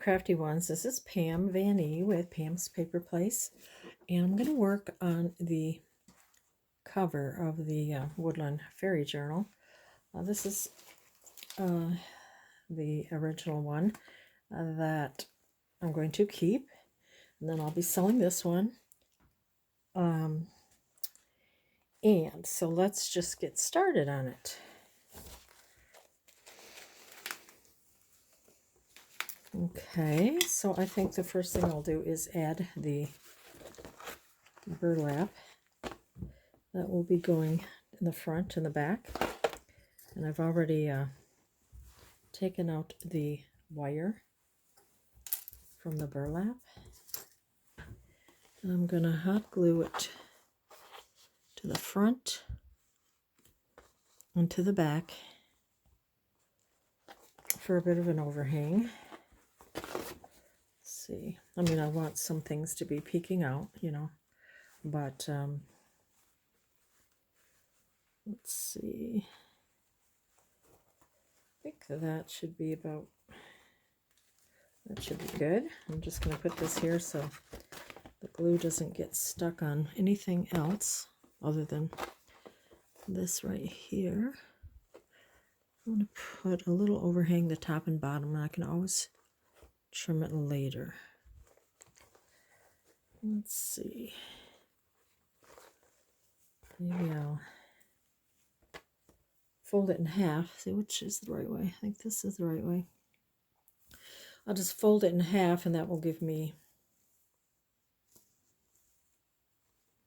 Crafty Ones. This is Pam Van E with Pam's Paper Place, and I'm going to work on the cover of the Woodland Fairy Journal. This is the original one that I'm going to keep, and then I'll be selling this one. And so let's just get started on it. Okay, so I think the first thing I'll do is add the burlap that will be going in the front and the back. And I've already taken out the wire from the burlap. And I'm going to hot glue it to the front and to the back for a bit of an overhang. See, I mean, I want some things to be peeking out, you know, but let's see. I think that should be about, that should be good. I'm just going to put this here so the glue doesn't get stuck on anything else other than this right here. I'm going to put a little overhang the top and bottom, and I can always trim it later. Let's see. Maybe I'll fold it in half. See which is the right way. I think this is the right way. I'll just fold it in half, and that will give me,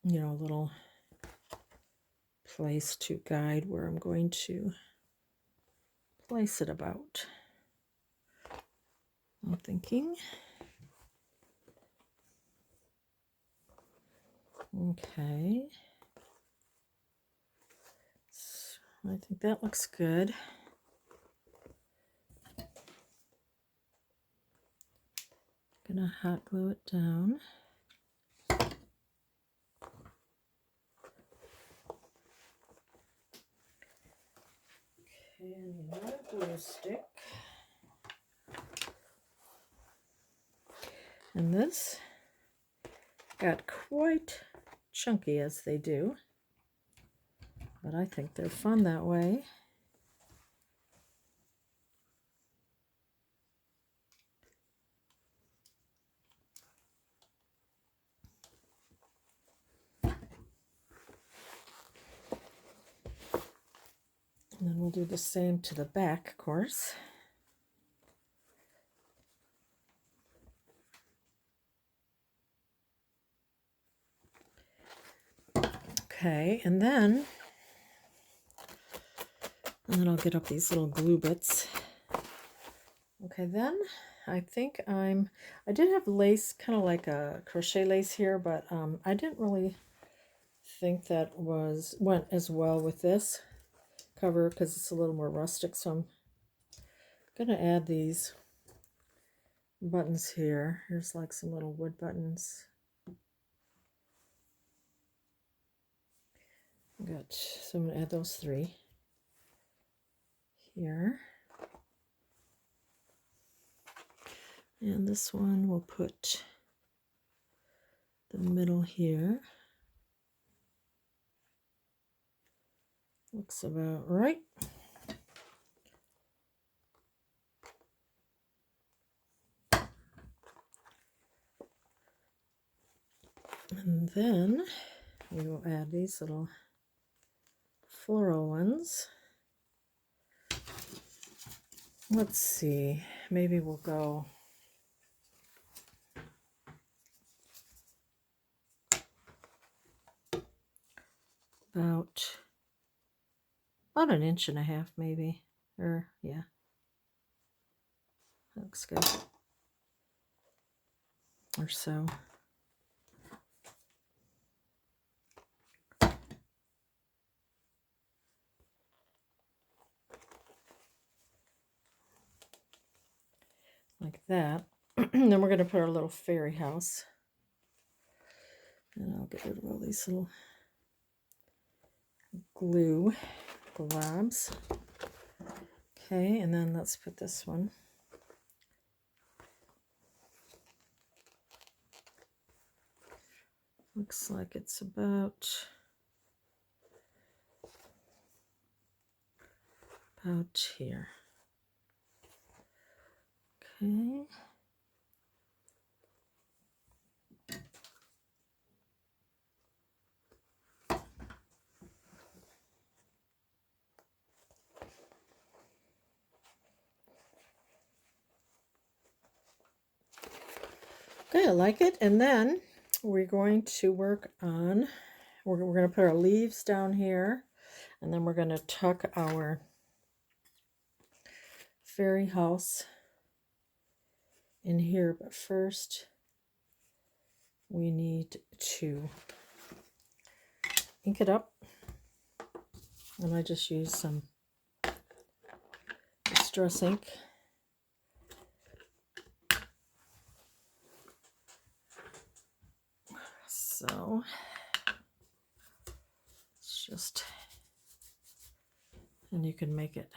you know, a little place to guide where I'm going to place it about. I'm thinking. Okay. So I think that looks good. I'm gonna hot glue it down. Okay, and another glue stick. And this got quite chunky, as they do, but I think they're fun that way. And then we'll do the same to the back, of course. Okay, and then I'll get up these little glue bits. Okay, then I think I did have lace, kind of like a crochet lace here, but I didn't really think that went as well with this cover because it's a little more rustic, so I'm gonna add these buttons here. Here's like some little wood buttons. So I'm going to add those 3 here. And this one we'll put the middle here. Looks about right. And then we will add these little floral ones. Let's see, maybe we'll go about 1.5 inches maybe, or yeah, that looks good, or so. Like that. And then we're going to put our little fairy house. And I'll get rid of all these little glue globs. Okay, and then let's put this one Looks like it's about here. Okay. Okay, I like it. And then we're going to work on, we're going to put our leaves down here, and then we're going to tuck our fairy house in here. But first, we need to ink it up. And I just use some distress ink. So it's just, and you can make it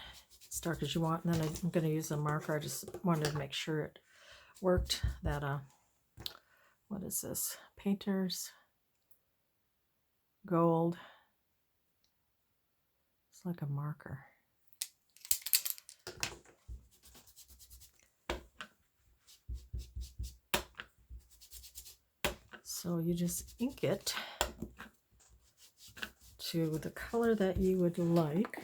as dark as you want. And then I'm going to use a marker. I just wanted to make sure it worked. That what is this? Painter's Gold. It's like a marker. So you just ink it to the color that you would like.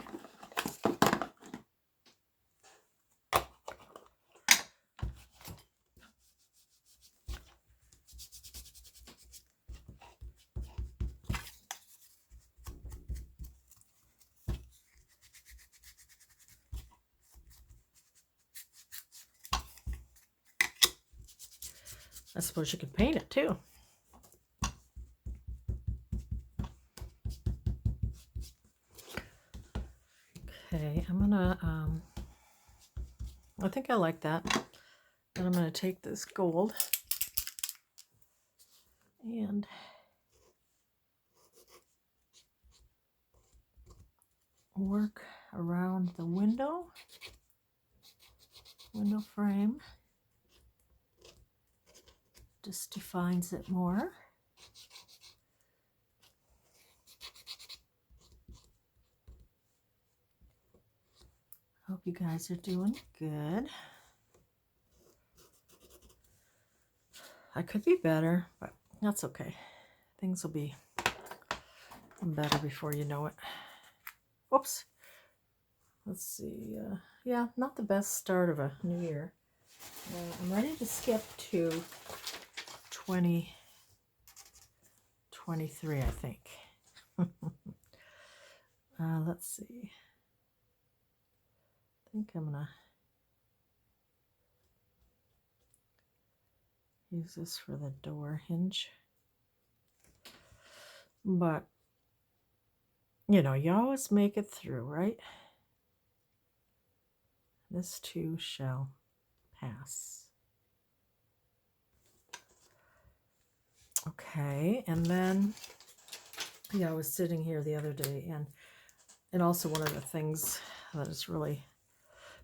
I suppose you could paint it too. Okay, I'm gonna, I think I like that. And I'm gonna take this gold and work around the window frame. Just defines it more. Hope you guys are doing good. I could be better, but that's okay. Things will be better before you know it. Whoops. Let's see. Yeah, not the best start of a new year. I'm ready to skip to 2023, I think. Let's see. I think I'm gonna use this for the door hinge. But, you know, you always make it through, right? This too shall pass. Okay, and then, yeah, I was sitting here the other day, and also one of the things that is really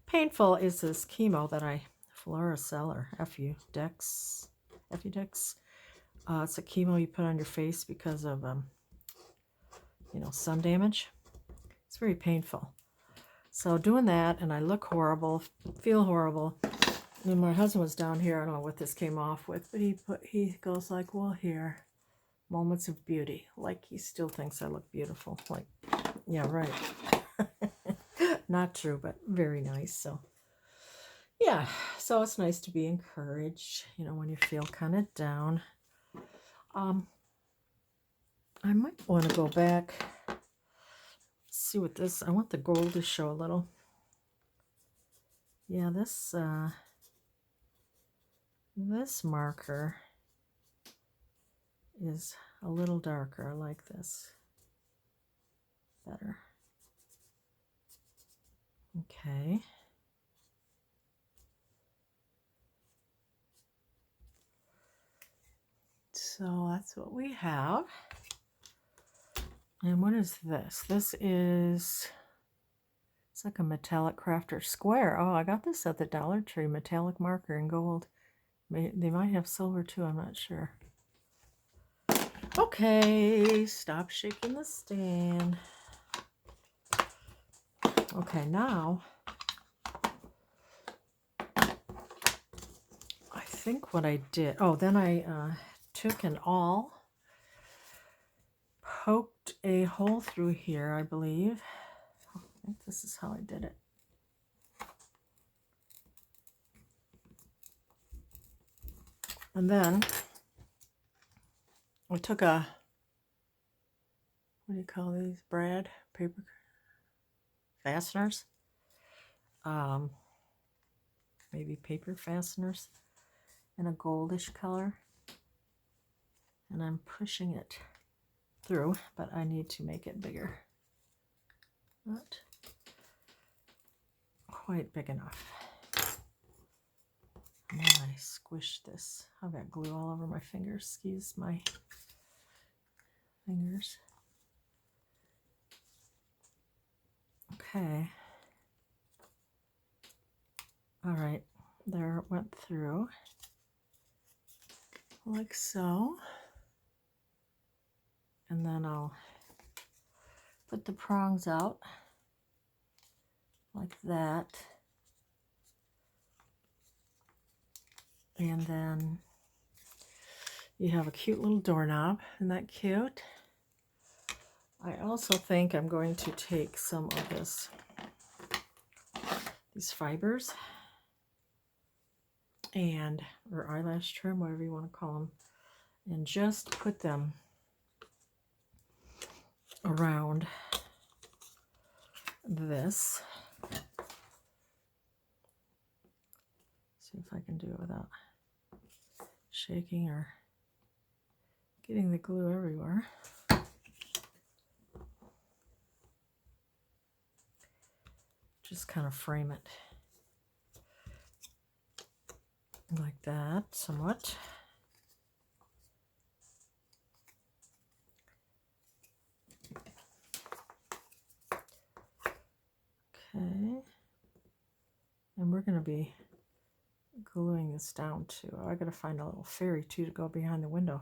painful is this chemo that Fluorocell or Effudex. It's a chemo you put on your face because of, you know, sun damage. It's very painful. So doing that, and I look horrible, feel horrible. And my husband was down here. I don't know what this came off with, but he goes like, well, here, moments of beauty. Like he still thinks I look beautiful. Like, yeah, right. Not true, but very nice. So yeah, so it's nice to be encouraged, you know, when you feel kind of down. I might want to go back, see what this, I want the gold to show a little. Yeah, this marker is a little darker. I like this better. Okay. So that's what we have. And what is this? This is, it's like a metallic crafter square. Oh, I got this at the Dollar Tree, metallic marker in gold. They might have silver too, I'm not sure. Okay, stop shaking the stand. Okay, now I think what I did, oh, then I took an awl, poked a hole through here, I believe. I think this is how I did it. And then I took a, what do you call these, Brad paper fasteners? Maybe paper fasteners in a goldish color. And I'm pushing it through, but I need to make it bigger. Not quite big enough. And then I squish this. I've got glue all over my fingers. Excuse my fingers. Okay. All right. There it went through. Like so. And then I'll put the prongs out. Like that. And then you have a cute little doorknob. Isn't that cute? I also think I'm going to take some of these fibers or eyelash trim, whatever you want to call them, and just put them around this. See if I can do it without shaking or getting the glue everywhere. Just kind of frame it like that somewhat. Okay. And we're going to be gluing this down too. Oh, I got to find a little fairy too to go behind the window.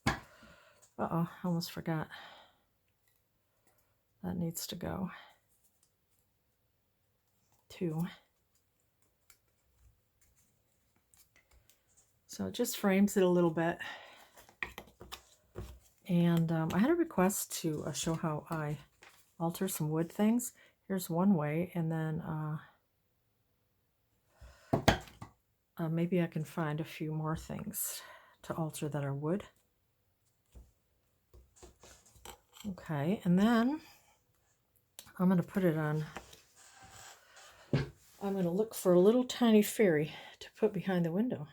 Uh-oh, I almost forgot. That needs to go too. So it just frames it a little bit. And I had a request to show how I alter some wood things. Here's one way, and then maybe I can find a few more things to alter that are wood. Okay, and then I'm going to put it on. I'm going to look for a little tiny fairy to put behind the window.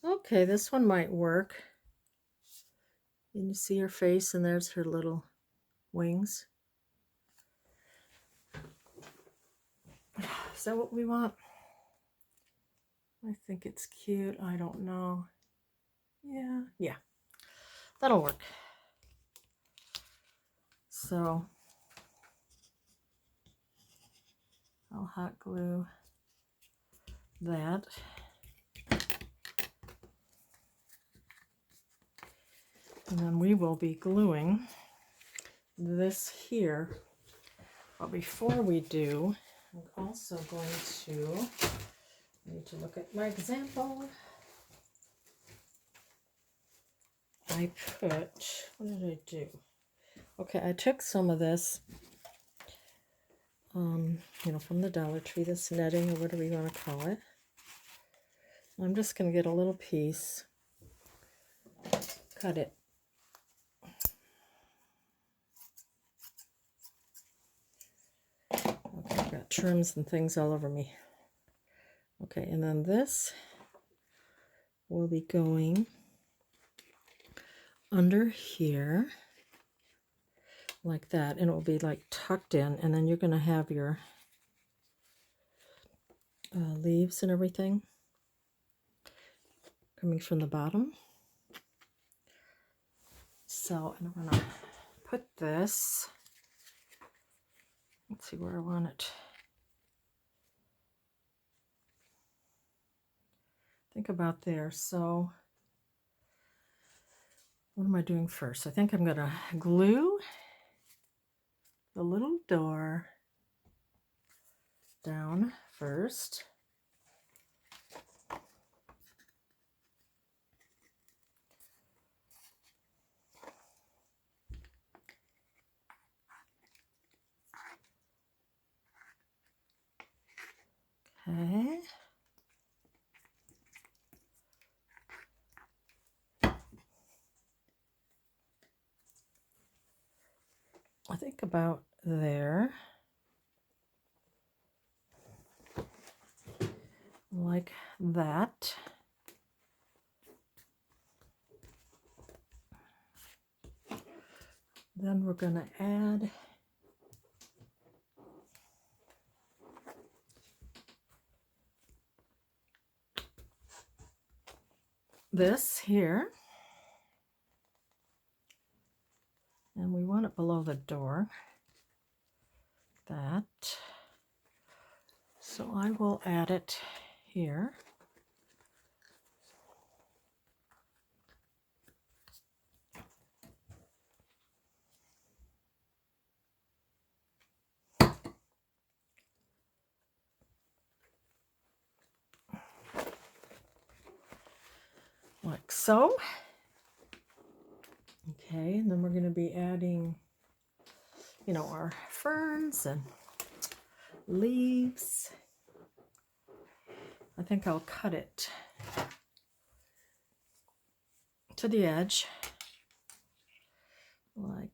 Okay, this one might work. And you see her face, and there's her little wings. Is that what we want? I think it's cute. I don't know. Yeah, that'll work. So I'll hot glue that. And then we will be gluing this here. But before we do, I'm also going to need to look at my example. I put, what did I do? Okay, I took some of this, you know, from the Dollar Tree, this netting or whatever you want to call it. I'm just going to get a little piece, cut it. Okay, I've got trims and things all over me. Okay, and then this will be going under here like that, and it will be like tucked in, and then you're going to have your leaves and everything coming from the bottom. So, and I'm going to put this, let's see where I want it. Think about there. So What am I doing first? I think I'm going to glue the little door down first. Okay. I think about there. Like that. Then we're going to add this here. And we want it below the door. That. So I will add it here. Like so. Okay, and then we're going to be adding, you know, our ferns and leaves. I think I'll cut it to the edge like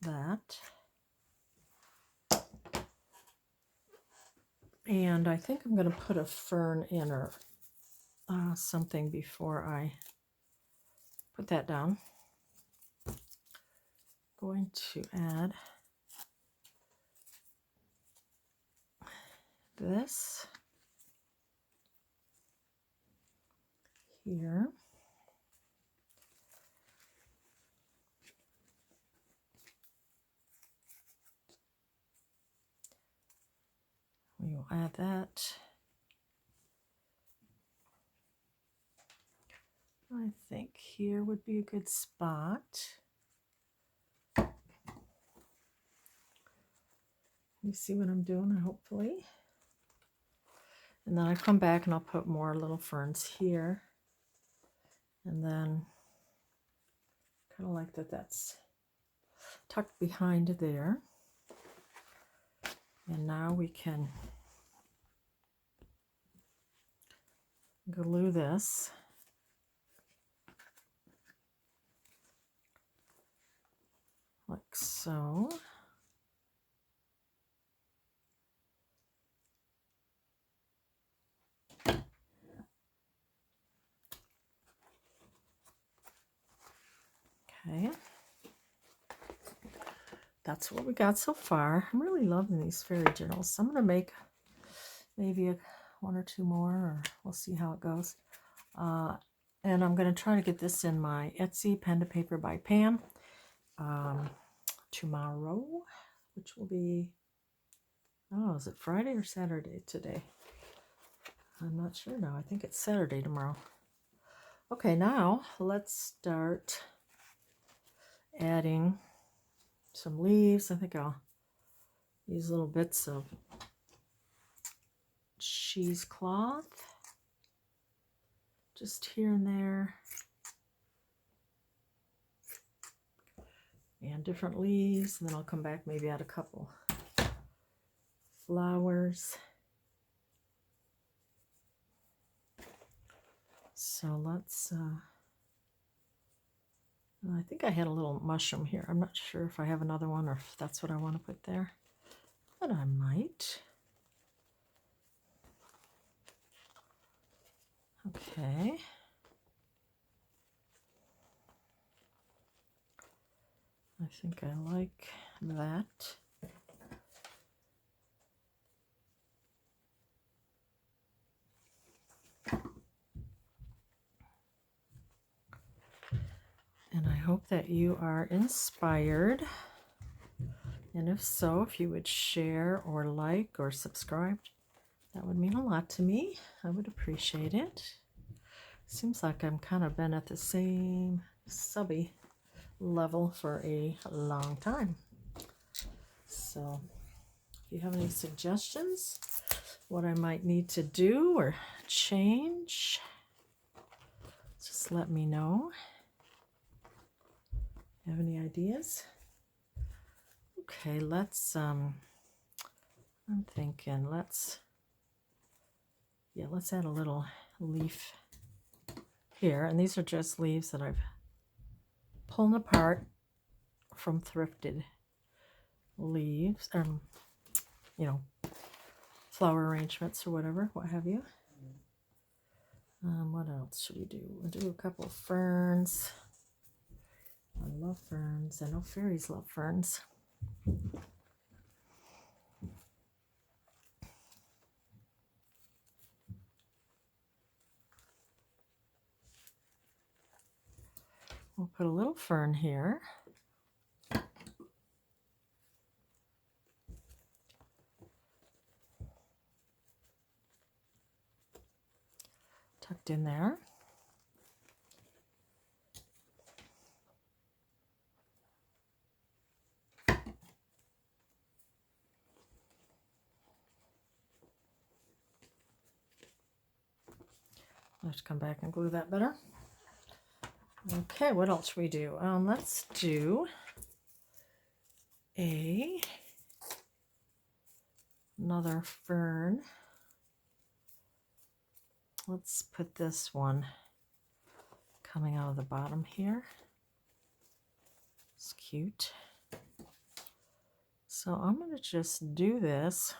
that. And I think I'm going to put a fern in or something before I put that down. Going to add this here. We will add that. I think here would be a good spot. You see what I'm doing, hopefully. And then I come back and I'll put more little ferns here. And then kind of like that that's tucked behind there. And now we can glue this. Like so. Okay. That's what we got so far. I'm really loving these fairy journals. I'm going to make maybe one or two more, or we'll see how it goes. And I'm going to try to get this in my Etsy Pen to Paper by Pam tomorrow, which will be, oh, is it Friday or Saturday today? I'm not sure now. I think it's Saturday tomorrow. Okay, now let's start adding some leaves. I think I'll use little bits of cheesecloth just here and there, and different leaves, and then I'll come back, maybe add a couple flowers. So let's I think I had a little mushroom here. I'm not sure if I have another one or if that's what I want to put there, but I might. Okay. I think I like that. And I hope that you are inspired. And if so, if you would share or like or subscribe, that would mean a lot to me. I would appreciate it. Seems like I'm kind of been at the same subby level for a long time. So if you have any suggestions, what I might need to do or change, just let me know. Have any ideas? Okay, let's I'm thinking let's add a little leaf here, and these are just leaves that I've pulled apart from thrifted leaves, you know, flower arrangements or whatever, what have you. What else should we do? We'll do a couple of ferns. I love ferns. I know fairies love ferns. We'll put a little fern here. Tucked in there. I'll have to come back and glue that better. Okay, what else should we do? Let's do another fern. Let's put this one coming out of the bottom here. It's cute. So I'm going to just do this,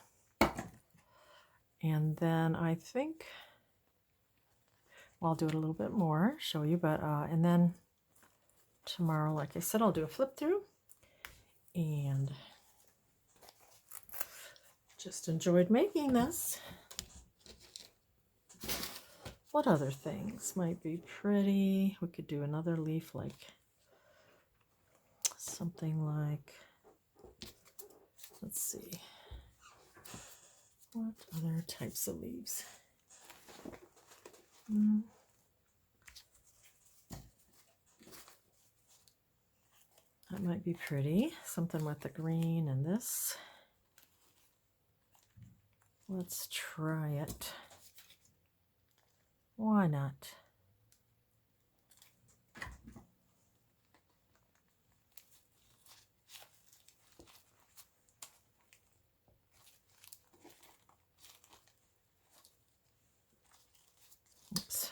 and then I think, well, I'll do it a little bit more, show you, but and then tomorrow, like I said, I'll do a flip through, and just enjoyed making this. What other things might be pretty? We could do another leaf, like something like, let's see, what other types of leaves? That might be pretty. Something with the green and this. Let's try it. Why not? Oops.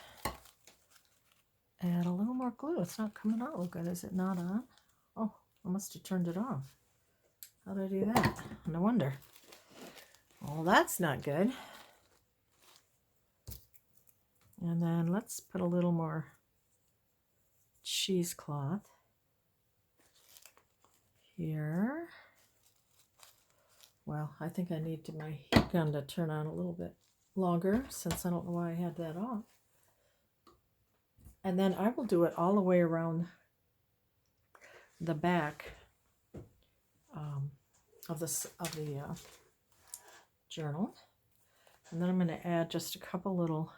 Add a little more glue. It's not coming out real good. Is it not on? Oh, I must have turned it off. How did I do that? No wonder. Well, that's not good. And then let's put a little more cheesecloth here. Well, I think I need my heat gun to turn on a little bit longer, since I don't know why I had that off. And then I will do it all the way around the back of the journal. And then I'm going to add just a couple little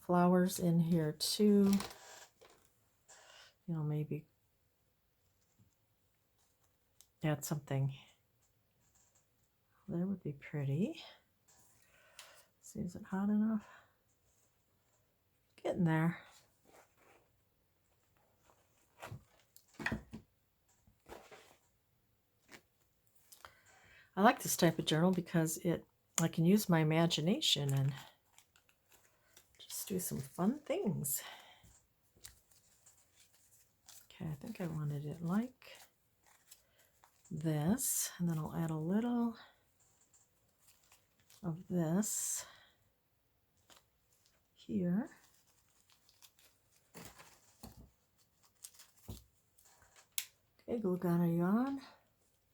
flowers in here too. You know, maybe add something. That would be pretty. See, is it hot enough? Getting there. I like this type of journal because I can use my imagination and just do some fun things. Okay, I think I wanted it like this, and then I'll add a little of this here. Okay, glue gun, are you on?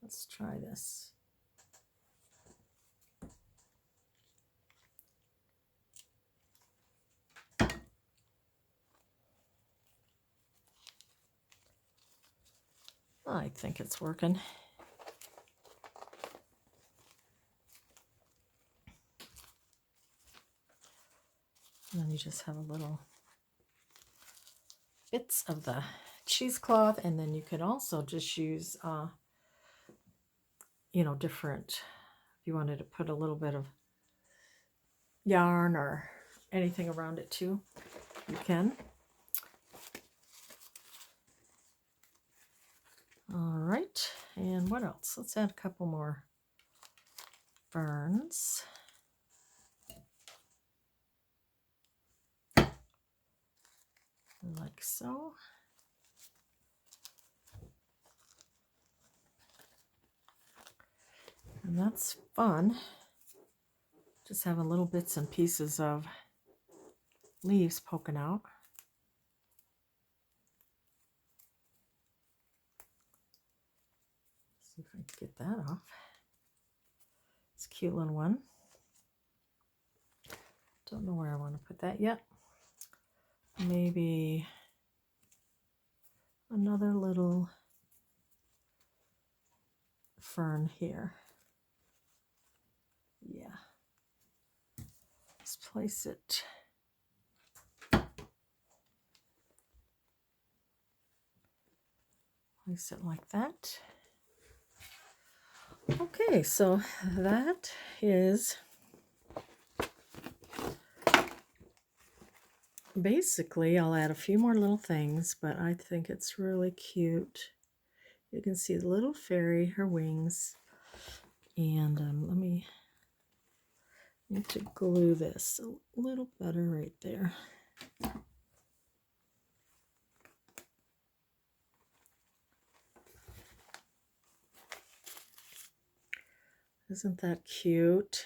Let's try this. I think it's working. And then you just have a little bits of the cheesecloth, and then you could also just use, you know, different, if you wanted to put a little bit of yarn or anything around it too, you can. All right, and what else? Let's add a couple more ferns. Like so. And that's fun. Just having little bits and pieces of leaves poking out. See if I can get that off. It's a cute little one. Don't know where I want to put that yet. Maybe another little fern here. Yeah. Let's place it. Place it like that. Okay, so that is basically, I'll add a few more little things, but I think it's really cute. You can see the little fairy, her wings, and let me need to glue this a little better right there. Isn't that cute?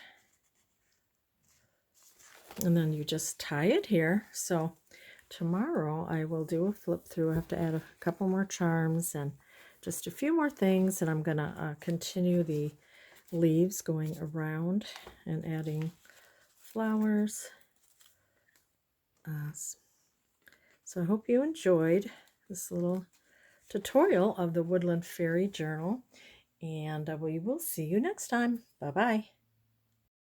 And then you just tie it here. So tomorrow I will do a flip through. I have to add a couple more charms and just a few more things, and I'm gonna continue the leaves going around and adding flowers. So I hope you enjoyed this little tutorial of the Woodland Fairy Journal, and we will see you next time. Bye-bye.